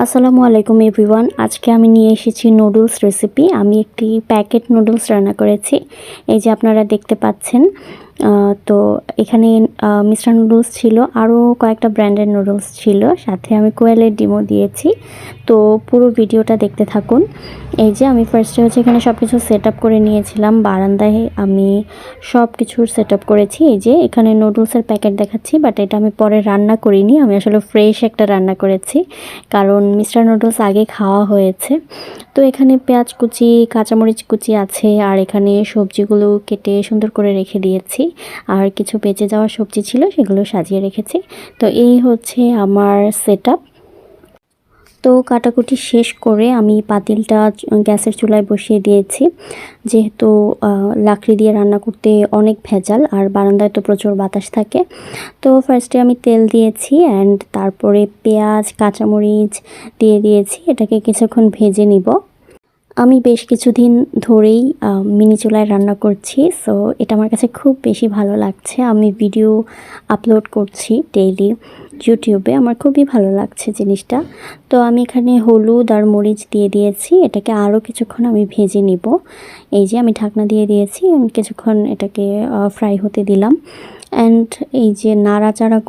আসসালামু আলাইকুম এভরিওয়ান। আজকে আমি নিয়ে এসেছি নুডলস রেসিপি। আমি একটি প্যাকেট নুডলস রান্না করেছি। এই যে আপনারা দেখতে পাচ্ছেন। তো এখানে মিস্টার নুডলস ছিল, আরও কয়েকটা ব্র্যান্ডের নুডলস ছিল, সাথে আমি কোয়েলের ডিমও দিয়েছি। তো পুরো ভিডিওটা দেখতে থাকুন। এই যে আমি ফার্স্টে এখানে সব কিছু সেট আপ করে নিয়েছিলাম। বারান্দায় আমি সব কিছুর সেট আপ করেছি। এই যে এখানে নুডলসের প্যাকেট দেখাচ্ছি, বাট এটা আমি পরে রান্না করিনি। আমি আসলে ফ্রেশ একটা রান্না করেছি, কারণ মিস্টার নুডলস আগে খাওয়া হয়েছে। তো এখানে পেঁয়াজ কুচি, কাঁচামরিচ কুচি আছে, আর এখানে সবজিগুলো কেটে সুন্দর করে রেখে দিয়েছি। আর কিছু বেঁচে যাওয়া সবজি ছিল, সেগুলো সাজিয়ে রেখেছি। তো এই হচ্ছে আমার সেট আপ। তো কাটাকুটি শেষ করে আমি পাতিলটা গ্যাসের চুলায় বসিয়ে দিয়েছি, যেহেতু লাকড়ি দিয়ে রান্না করতে অনেক ভেজাল, আর বারান্দায় তো প্রচুর বাতাস থাকে। তো ফার্স্টে আমি তেল দিয়েছি, অ্যান্ড তারপরে পেঁয়াজ কাঁচামরিচ দিয়ে দিয়েছি। এটাকে কিছুক্ষণ ভেজে নিব। আমি বেশ কিছুদিন ধরেই মিনি চুলায় রান্না করছি, সো এটা আমার কাছে খুব বেশি ভালো লাগছে। আমি ভিডিও আপলোড করছি ডেইলি ইউটিউবে, আমার খুবই ভালো লাগছে জিনিসটা। তো আমি এখানে হলুদ আর মরিচ দিয়ে দিয়েছি। এটাকে আরও কিছুক্ষণ আমি ভেজে নিব। এই যে আমি ঢাকনা দিয়ে দিয়েছি, কিছুক্ষণ এটাকে ফ্রাই হতে দিলাম। অ্যান্ড এই যে নাড়াচাড়া